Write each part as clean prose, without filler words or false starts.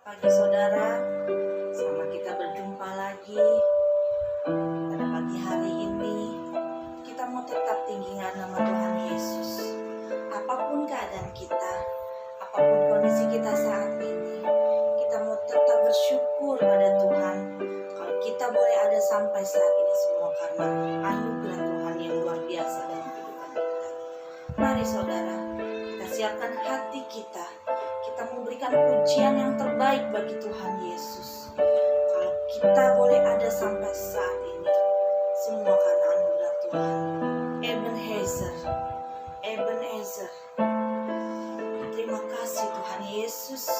Pagi saudara, sama kita berjumpa lagi pada pagi hari ini. Kita mau tetap tinggikan nama Tuhan Yesus. Apapun keadaan kita, apapun kondisi kita saat ini, kita mau tetap bersyukur pada Tuhan. Kalau kita boleh ada sampai saat ini semua karena anugerah Tuhan yang luar biasa dalam kehidupan kita. Mari saudara, kita siapkan hati kita. Kita memberikan pujian yang terbaik bagi Tuhan Yesus. Kalau kita boleh ada sampai saat ini, semua karena anugerah Tuhan. Ebenezer, Ebenezer. Terima kasih Tuhan Yesus.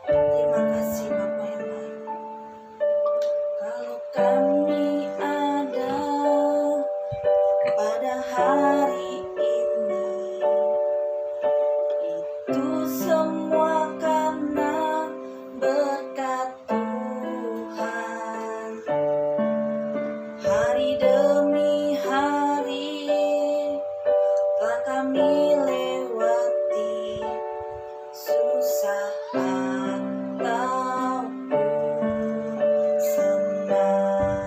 Terima kasih Bapa yang baik. Kalau kami ada pada hari ini, itu semua karena berkat Tuhan. Hari demi hari telah kami lewati, susah ataupun senang.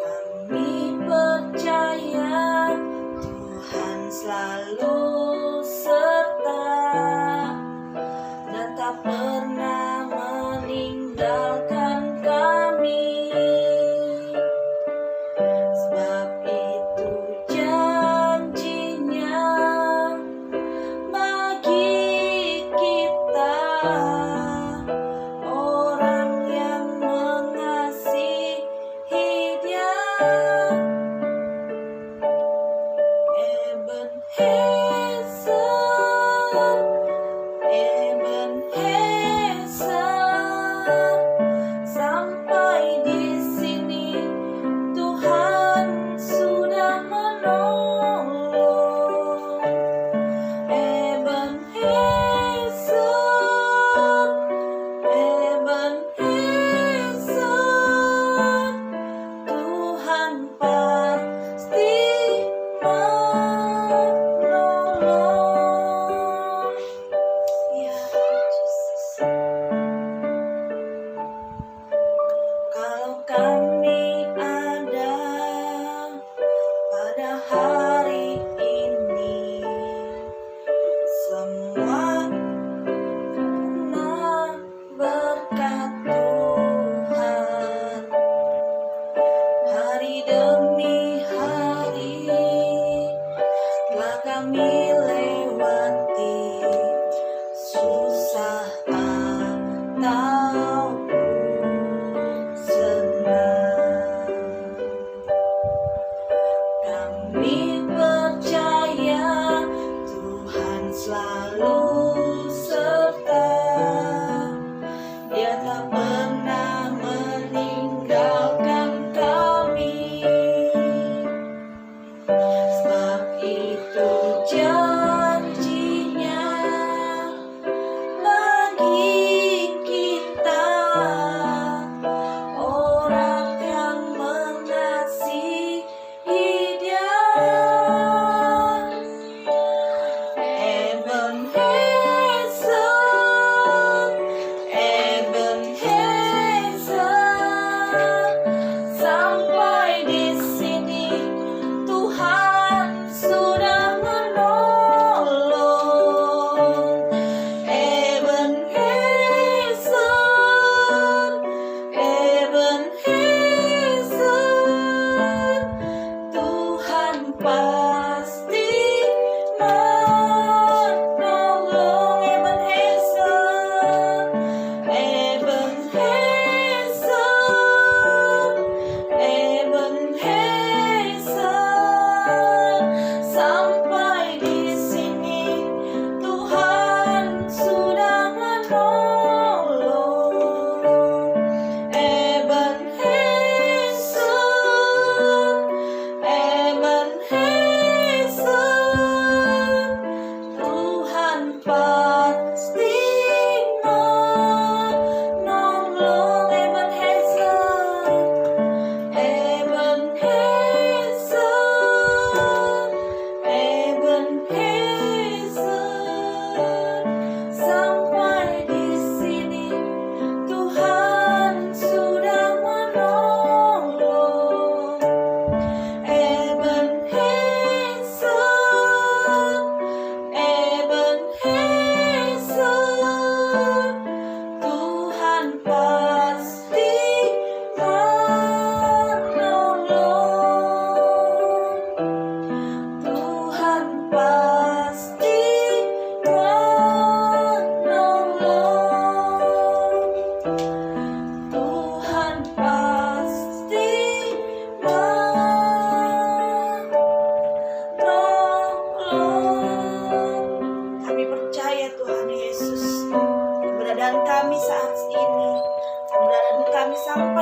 Kami percaya Tuhan selalu serta dan tak pernah meninggalkan kami. Sebab itu janjinya bagi kita, orang yang mengasihi Dia. Ebenezer, sampai di sini Tuhan sudah menolong. Ebenezer,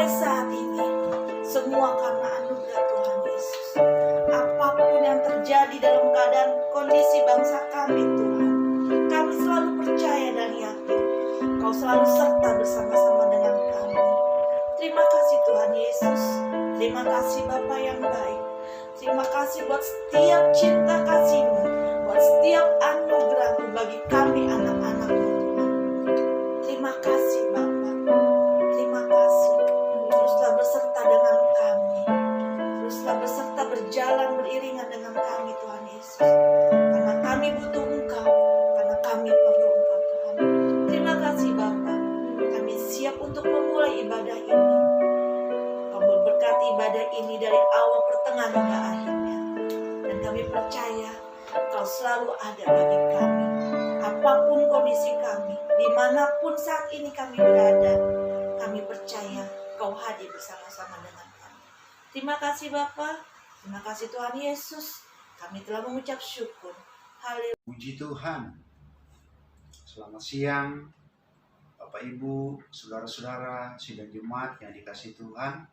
sampai saat ini semua karena anugerah Tuhan Yesus. Apapun yang terjadi dalam keadaan kondisi bangsa kami Tuhan, kami selalu percaya dan yakin Kau selalu serta bersama-sama dengan kami. Terima kasih Tuhan Yesus. Terima kasih Bapa yang baik. Terima kasih buat setiap cinta kasih-Mu, buat setiap anugerah-Mu bagi kami anak-anak-Mu Tuhan. Terima kasih Bapa. Terima kasih. Teruslah beserta dengan kami. Teruslah beserta berjalan beriringan dengan kami Tuhan Yesus. Karena kami butuh Engkau. Karena kami perlu Engkau Tuhan. Terima kasih Bapa. Kami siap untuk memulai ibadah ini. Kau berkati ibadah ini dari awal pertengahan hingga akhirnya. Dan kami percaya Kau selalu ada bagi kami. Apapun kondisi kami, dimanapun saat ini kami berada, kami percaya Kau hadir bersama-sama dengan kami. Terima kasih Bapa. Terima kasih Tuhan Yesus. Kami telah mengucap syukur. Haleluya. Puji Tuhan. Selamat siang Bapak Ibu, saudara-saudara, sidang jemaat yang dikasihi Tuhan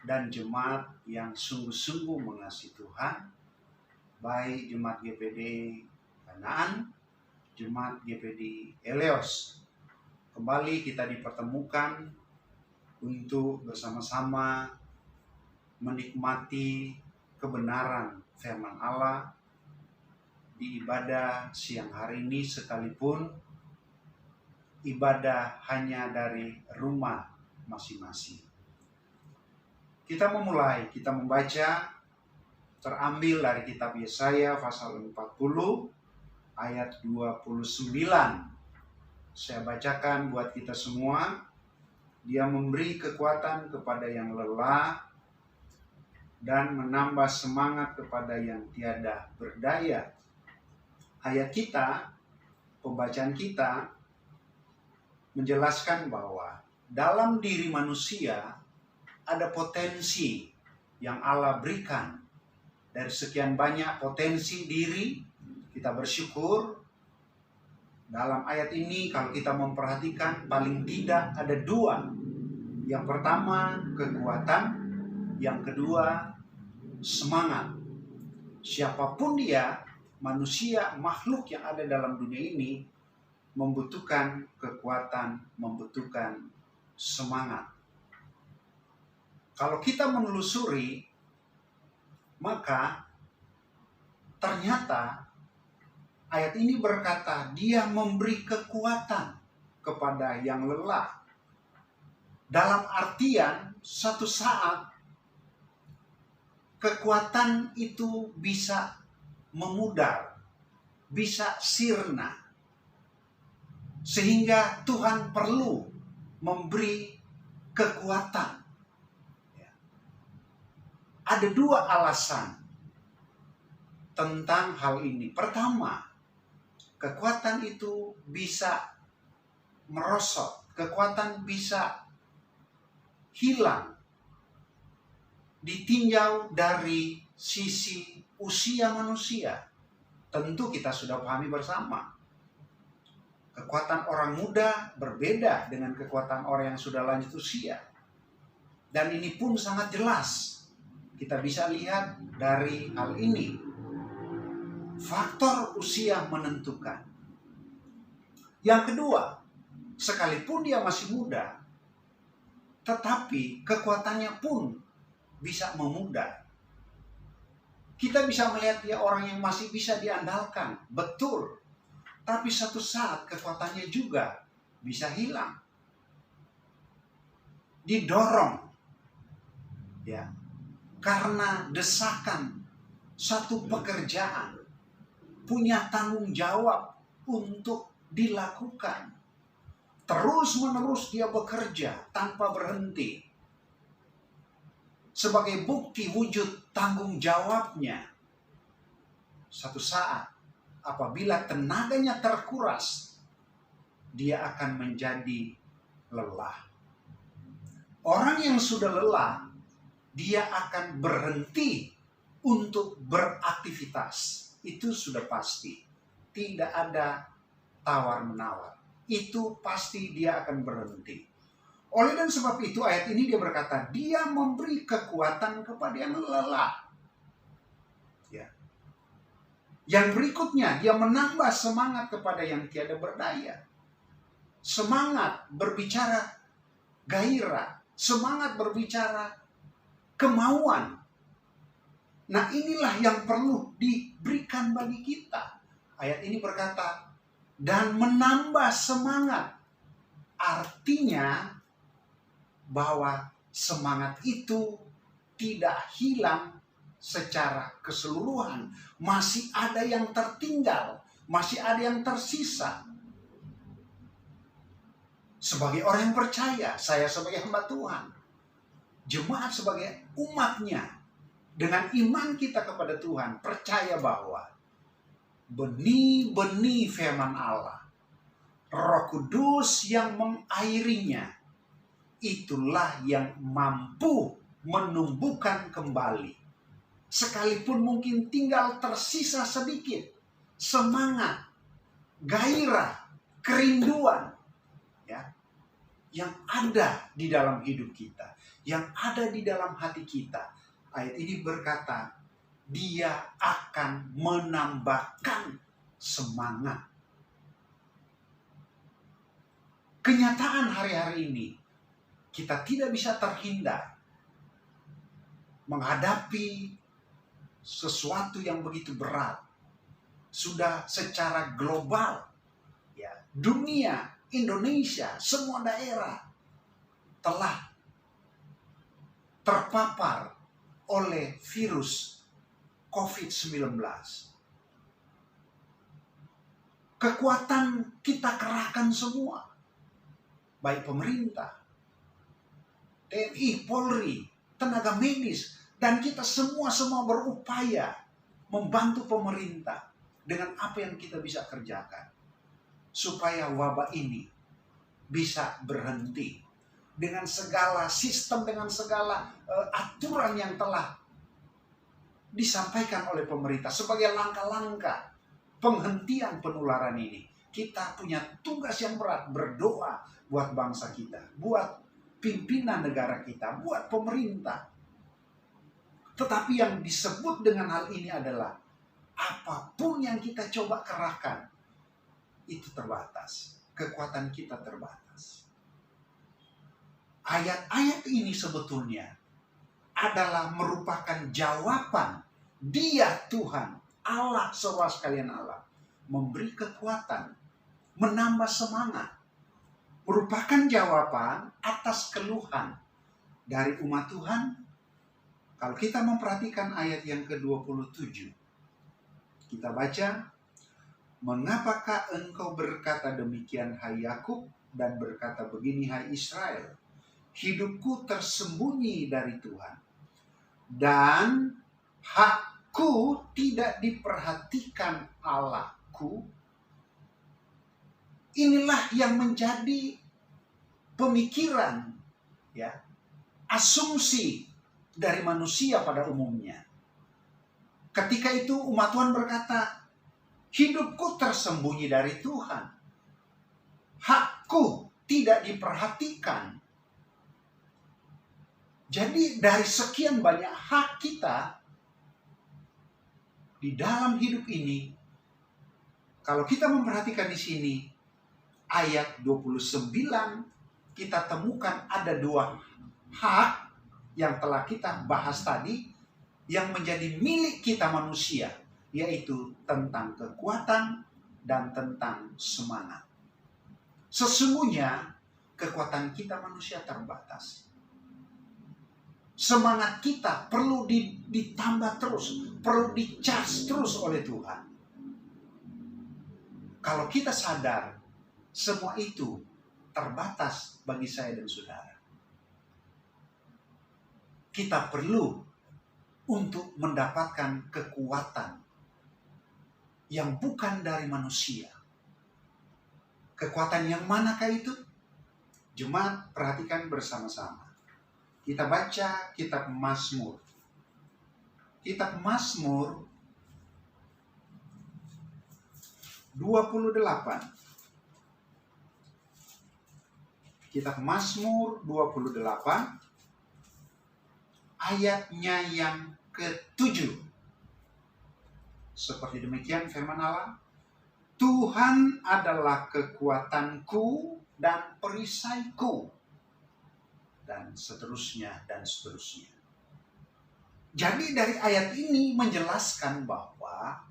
dan jemaat yang sungguh-sungguh mengasihi Tuhan, baik jemaat GPD Kanaan, jemaat GPD Eleos. Kembali kita dipertemukan untuk bersama-sama menikmati kebenaran firman Allah di ibadah siang hari ini, sekalipun ibadah hanya dari rumah masing-masing. Kita memulai, kita membaca terambil dari kitab Yesaya pasal 40 ayat 29. Saya bacakan buat kita semua. Dia memberi kekuatan kepada yang lelah dan menambah semangat kepada yang tiada berdaya. Ayat kita, pembacaan kita menjelaskan bahwa dalam diri manusia ada potensi yang Allah berikan. Dari sekian banyak potensi diri, kita bersyukur dalam ayat ini kalau kita memperhatikan paling tidak ada dua. Yang pertama kekuatan, yang kedua semangat. Siapapun dia, manusia, makhluk yang ada dalam dunia ini membutuhkan kekuatan, membutuhkan semangat. Kalau kita menelusuri, maka ternyata ayat ini berkata dia memberi kekuatan kepada yang lelah. Dalam artian suatu saat kekuatan itu bisa memudar, bisa sirna. Sehingga Tuhan perlu memberi kekuatan. Ada dua alasan tentang hal ini. Pertama, kekuatan itu bisa merosot, kekuatan bisa hilang, ditinjau dari sisi usia manusia. Tentu kita sudah pahami bersama. Kekuatan orang muda berbeda dengan kekuatan orang yang sudah lanjut usia. Dan ini pun sangat jelas. Kita bisa lihat dari hal ini. Faktor usia menentukan. Yang kedua, sekalipun dia masih muda, tetapi kekuatannya pun bisa memudar. Kita bisa melihat dia orang yang masih bisa diandalkan. Betul. Tapi satu saat kekuatannya juga bisa hilang. Didorong. Ya. Karena desakan satu pekerjaan. Punya tanggung jawab untuk dilakukan. Terus-menerus dia bekerja tanpa berhenti. Sebagai bukti wujud tanggung jawabnya. Satu saat apabila tenaganya terkuras, dia akan menjadi lelah. Orang yang sudah lelah, dia akan berhenti untuk beraktivitas. Itu sudah pasti. Tidak ada tawar-menawar. Itu pasti dia akan berhenti. Oleh dan sebab itu ayat ini dia berkata, dia memberi kekuatan kepada yang lelah. Ya. Yang berikutnya, dia menambah semangat kepada yang tiada berdaya. Semangat berbicara gairah, semangat berbicara kemauan. Nah, inilah yang perlu diberikan bagi kita. Ayat ini berkata, dan menambah semangat. Artinya bahwa semangat itu tidak hilang secara keseluruhan. Masih ada yang tertinggal, masih ada yang tersisa. Sebagai orang yang percaya, saya sebagai hamba Tuhan, jemaat sebagai umatnya, dengan iman kita kepada Tuhan, percaya bahwa benih-benih firman Allah, Roh Kudus yang mengairinya, itulah yang mampu menumbuhkan kembali. Sekalipun mungkin tinggal tersisa sedikit, semangat, gairah, kerinduan, ya, yang ada di dalam hidup kita, yang ada di dalam hati kita. Ayat ini berkata, dia akan menambahkan semangat. Kenyataan hari-hari ini, kita tidak bisa terhindar menghadapi sesuatu yang begitu berat. Sudah secara global, ya, dunia, Indonesia, semua daerah telah terpapar oleh virus COVID-19. Kekuatan kita kerahkan semua, baik pemerintah, TNI, Polri, tenaga medis, dan kita semua berupaya membantu pemerintah dengan apa yang kita bisa kerjakan supaya wabah ini bisa berhenti dengan segala sistem, dengan segala aturan yang telah disampaikan oleh pemerintah sebagai langkah-langkah penghentian penularan ini. Kita punya tugas yang berat, berdoa buat bangsa kita, buat pimpinan negara kita, buat pemerintah. Tetapi yang disebut dengan hal ini adalah apapun yang kita coba kerahkan, itu terbatas. Kekuatan kita terbatas. Ayat-ayat ini sebetulnya adalah merupakan jawaban Dia Tuhan, Allah sewa sekalian Allah, memberi kekuatan, menambah semangat, merupakan jawaban atas keluhan dari umat Tuhan. Kalau kita memperhatikan ayat yang ke-27, kita baca, mengapakah engkau berkata demikian, hai Yakub, dan berkata begini, hai Israel, hidupku tersembunyi dari Tuhan, dan hakku tidak diperhatikan Allahku. Inilah yang menjadi pemikiran, ya, asumsi dari manusia pada umumnya. Ketika itu umat Tuhan berkata, hidupku tersembunyi dari Tuhan, hakku tidak diperhatikan. Jadi dari sekian banyak hak kita di dalam hidup ini, kalau kita memperhatikan di sini ayat 29, kita temukan ada dua hak yang telah kita bahas tadi, yang menjadi milik kita manusia, yaitu tentang kekuatan dan tentang semangat. Sesungguhnya kekuatan kita manusia terbatas. Semangat kita perlu ditambah terus, perlu di-charge terus oleh Tuhan. Kalau kita sadar, semua itu terbatas bagi saya dan saudara. Kita perlu untuk mendapatkan kekuatan yang bukan dari manusia. Kekuatan yang manakah itu? Jemaat, perhatikan bersama-sama. Kita baca kitab Mazmur. Kitab Mazmur 28. Kitab Mazmur 28 ayatnya yang ke-7. Seperti demikian firman Allah, Tuhan adalah kekuatanku dan perisaiku, dan seterusnya dan seterusnya. Jadi dari ayat ini menjelaskan bahwa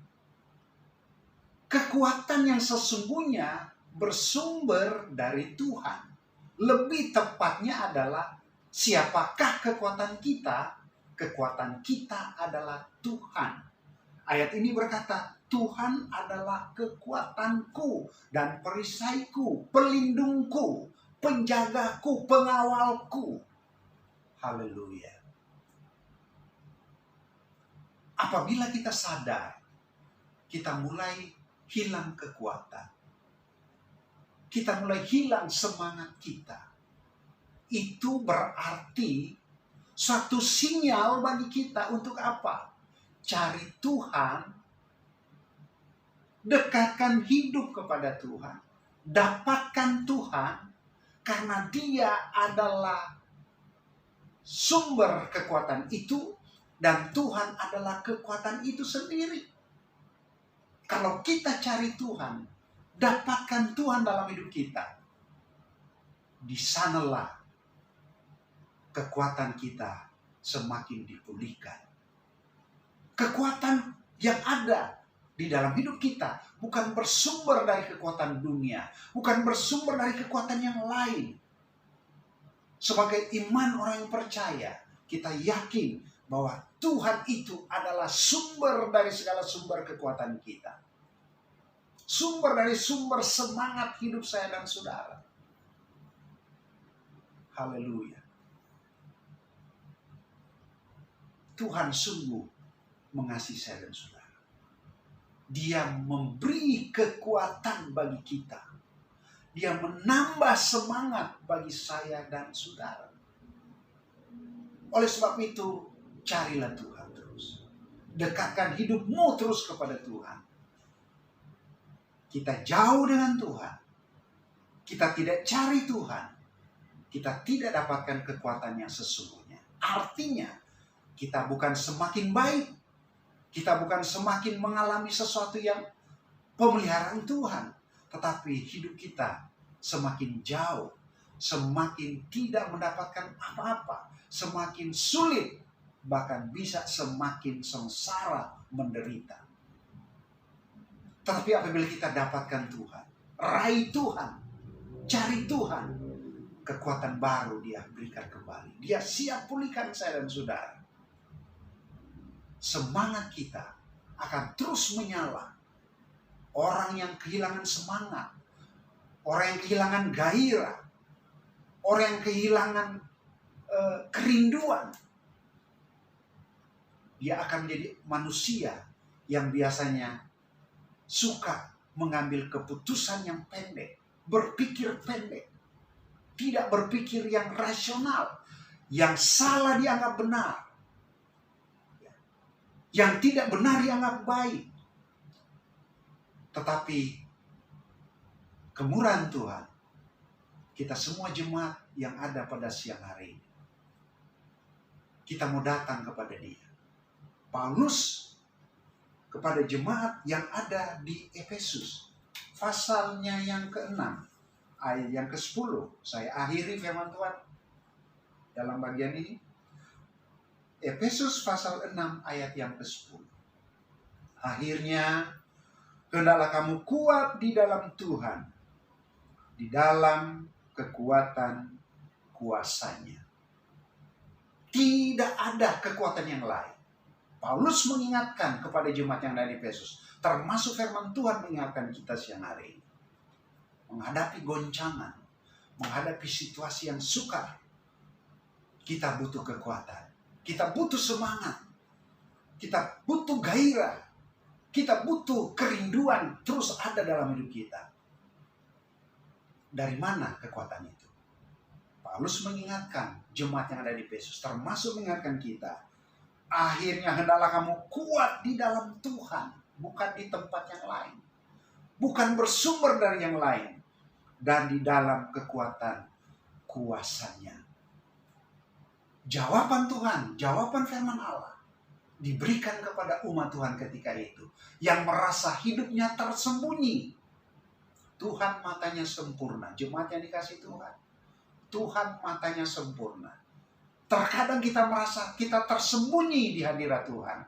kekuatan yang sesungguhnya bersumber dari Tuhan. Lebih tepatnya adalah siapakah kekuatan kita? Kekuatan kita adalah Tuhan. Ayat ini berkata, Tuhan adalah kekuatanku dan perisaiku, pelindungku, penjagaku, pengawalku. Haleluya. Apabila kita sadar, kita mulai hilang kekuatan. Kita mulai hilang semangat kita. Itu berarti suatu sinyal bagi kita untuk apa? Cari Tuhan, dekatkan hidup kepada Tuhan, dapatkan Tuhan, karena Dia adalah sumber kekuatan itu, dan Tuhan adalah kekuatan itu sendiri. Kalau kita cari Tuhan, dapatkan Tuhan dalam hidup kita, di sanalah kekuatan kita semakin dipulihkan. Kekuatan yang ada di dalam hidup kita bukan bersumber dari kekuatan dunia, bukan bersumber dari kekuatan yang lain. Sebagai iman orang yang percaya, kita yakin bahwa Tuhan itu adalah sumber dari segala sumber kekuatan kita. Sumber dari sumber semangat hidup saya dan saudara. Haleluya. Tuhan sungguh mengasihi saya dan saudara. Dia memberi kekuatan bagi kita. Dia menambah semangat bagi saya dan saudara. Oleh sebab itu, carilah Tuhan terus. Dekatkan hidupmu terus kepada Tuhan. Kita jauh dengan Tuhan. Kita tidak cari Tuhan. Kita tidak dapatkan kekuatan yang sesungguhnya. Artinya, kita bukan semakin baik. Kita bukan semakin mengalami sesuatu yang pemeliharaan Tuhan. Tetapi hidup kita semakin jauh. Semakin tidak mendapatkan apa-apa. Semakin sulit. Bahkan bisa semakin sengsara menderita. Tetapi apabila kita dapatkan Tuhan, raih Tuhan, cari Tuhan, kekuatan baru Dia berikan kembali. Dia siap pulihkan saya dan saudara. Semangat kita akan terus menyala. Orang yang kehilangan semangat, orang yang kehilangan gairah, orang yang kehilangan kerinduan, dia akan menjadi manusia yang biasanya suka mengambil keputusan yang pendek, berpikir pendek, tidak berpikir yang rasional, yang salah dianggap benar, yang tidak benar dianggap baik. Tetapi kemurahan Tuhan, kita semua jemaat yang ada pada siang hari ini, kita mau datang kepada Dia. Paulus kepada jemaat yang ada di Efesus, pasalnya yang ke-6, ayat yang ke-10. Saya akhiri firman Tuhan dalam bagian ini. Efesus pasal 6 ayat yang ke-10. Akhirnya, hendaklah kamu kuat di dalam Tuhan, di dalam kekuatan kuasanya. Tidak ada kekuatan yang lain. Paulus mengingatkan kepada jemaat yang ada di Efesus, termasuk firman Tuhan mengingatkan kita siang hari ini. Menghadapi goncangan, menghadapi situasi yang sukar, kita butuh kekuatan, kita butuh semangat, kita butuh gairah, kita butuh kerinduan terus ada dalam hidup kita. Dari mana kekuatan itu? Paulus mengingatkan jemaat yang ada di Efesus, termasuk mengingatkan kita. Akhirnya hendaklah kamu kuat di dalam Tuhan, bukan di tempat yang lain, bukan bersumber dari yang lain, dan di dalam kekuatan kuasanya. Jawaban Tuhan, jawaban firman Allah diberikan kepada umat Tuhan ketika itu, yang merasa hidupnya tersembunyi. Tuhan matanya sempurna. Jemaat yang dikasihi Tuhan, Tuhan matanya sempurna. Terkadang kita merasa kita tersembunyi di hadirat Tuhan.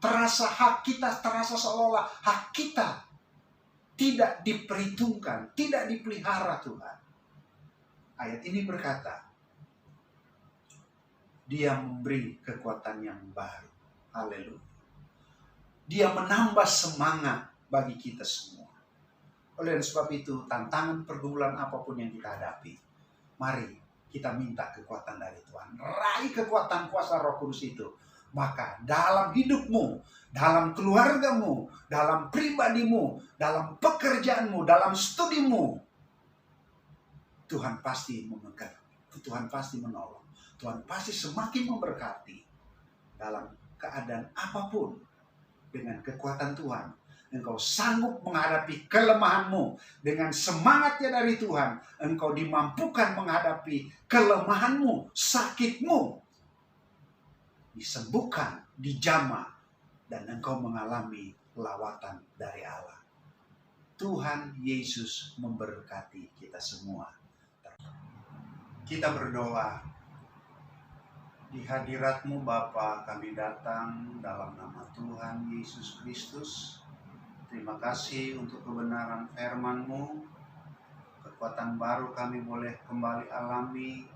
Terasa hak kita, terasa seolah-olah hak kita tidak diperhitungkan, tidak dipelihara Tuhan. Ayat ini berkata, Dia memberi kekuatan yang baru. Haleluya. Dia menambah semangat bagi kita semua. Oleh sebab itu, tantangan pergumulan apapun yang kita hadapi, mari kita minta kekuatan dari Tuhan. Raih kekuatan kuasa Roh Kudus itu. Maka dalam hidupmu, dalam keluargamu, dalam pribadimu, dalam pekerjaanmu, dalam studimu, Tuhan pasti memegang, Tuhan pasti menolong, Tuhan pasti semakin memberkati dalam keadaan apapun. Dengan kekuatan Tuhan, engkau sanggup menghadapi kelemahanmu. Dengan semangatnya dari Tuhan, engkau dimampukan menghadapi kelemahanmu, sakitmu, disembuhkan, dijamah, dan engkau mengalami lawatan dari Allah. Tuhan Yesus memberkati kita semua. Kita berdoa. Di hadirat-Mu Bapa, kami datang dalam nama Tuhan Yesus Kristus. Terima kasih untuk kebenaran firman-Mu. Kekuatan baru kami boleh kembali alami.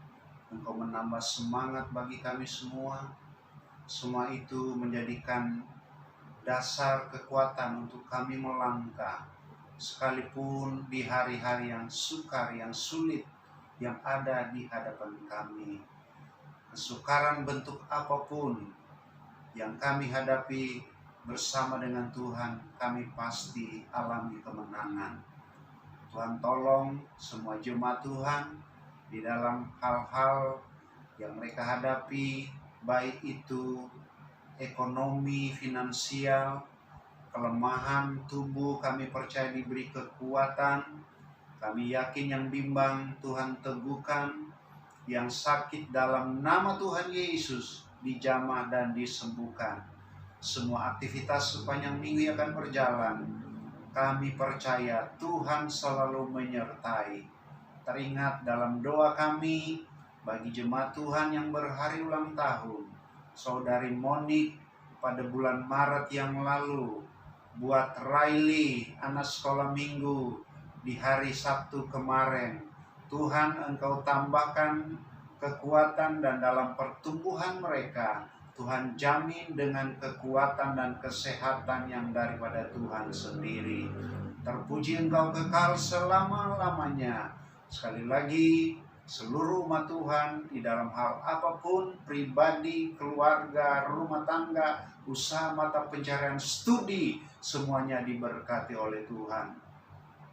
Engkau menambah semangat bagi kami semua. Semua itu menjadikan dasar kekuatan untuk kami melangkah. Sekalipun di hari-hari yang sukar, yang sulit, yang ada di hadapan kami. Kesukaran bentuk apapun yang kami hadapi bersama dengan Tuhan, kami pasti alami kemenangan. Tuhan tolong semua jemaat Tuhan di dalam hal-hal yang mereka hadapi, baik itu ekonomi, finansial, kelemahan tubuh, kami percaya diberi kekuatan. Kami yakin yang bimbang Tuhan teguhkan, yang sakit dalam nama Tuhan Yesus dijamah dan disembuhkan. Semua aktivitas sepanjang minggu akan berjalan. Kami percaya Tuhan selalu menyertai. Teringat dalam doa kami bagi jemaat Tuhan yang berhari ulang tahun, Saudari Monik pada bulan Maret yang lalu, buat Riley anak sekolah minggu di hari Sabtu kemarin. Tuhan, Engkau tambahkan kekuatan dan dalam pertumbuhan mereka, Tuhan jamin dengan kekuatan dan kesehatan yang daripada Tuhan sendiri. Terpuji Engkau kekal selama-lamanya. Sekali lagi, seluruh umat Tuhan di dalam hal apapun, pribadi, keluarga, rumah tangga, usaha mata pencarian, studi, semuanya diberkati oleh Tuhan.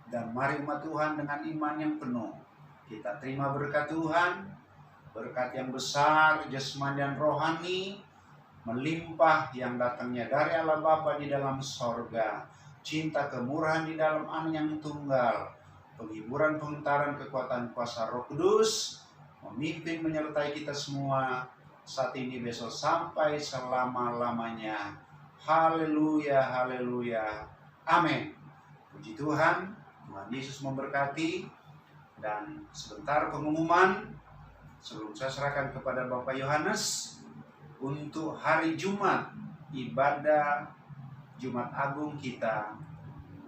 Dan mari umat Tuhan dengan iman yang penuh, kita terima berkat Tuhan, berkat yang besar, jasmani dan rohani, melimpah yang datangnya dari Allah Bapa di dalam sorga, cinta kemurahan di dalam Anak yang tunggal, penghiburan, pengentaran, kekuatan kuasa Roh Kudus, memimpin menyertai kita semua saat ini, besok, sampai selama-lamanya. Haleluya, haleluya, amin. Puji Tuhan, Tuhan Yesus memberkati. Dan sebentar pengumuman sebelum saya serahkan kepada Bapak Yohanes untuk hari Jumat, ibadah Jumat Agung kita,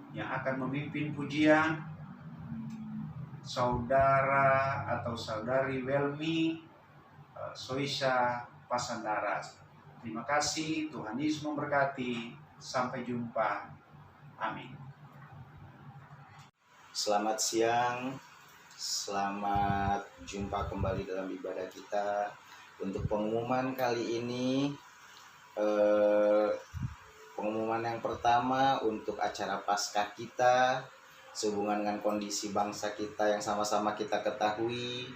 yang akan memimpin pujian saudara atau saudari Welmi Soisha Pasandara. Terima kasih, Tuhan Yesus memberkati. Sampai jumpa. Amin. Selamat siang, selamat jumpa kembali dalam ibadah kita. Untuk pengumuman kali ini, pengumuman yang pertama untuk acara Paskah kita, sehubungan dengan kondisi bangsa kita yang sama-sama kita ketahui,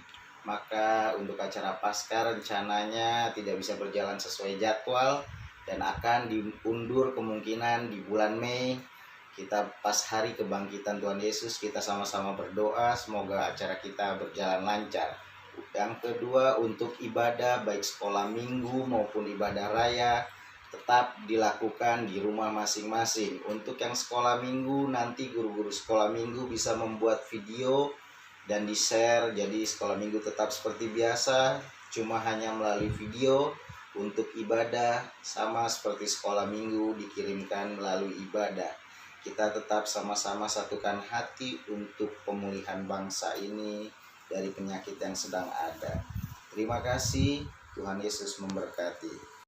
maka untuk acara Paskah rencananya tidak bisa berjalan sesuai jadwal dan akan diundur kemungkinan di bulan Mei. Kita pas hari kebangkitan Tuhan Yesus, kita sama-sama berdoa semoga acara kita berjalan lancar. Yang kedua, untuk ibadah baik sekolah minggu maupun ibadah raya tetap dilakukan di rumah masing-masing. Untuk yang sekolah minggu, nanti guru-guru sekolah minggu bisa membuat video dan di-share. Jadi sekolah minggu tetap seperti biasa, cuma hanya melalui video. Untuk ibadah sama seperti sekolah minggu dikirimkan melalui ibadah. Kita tetap sama-sama satukan hati untuk pemulihan bangsa ini dari penyakit yang sedang ada. Terima kasih, Tuhan Yesus memberkati.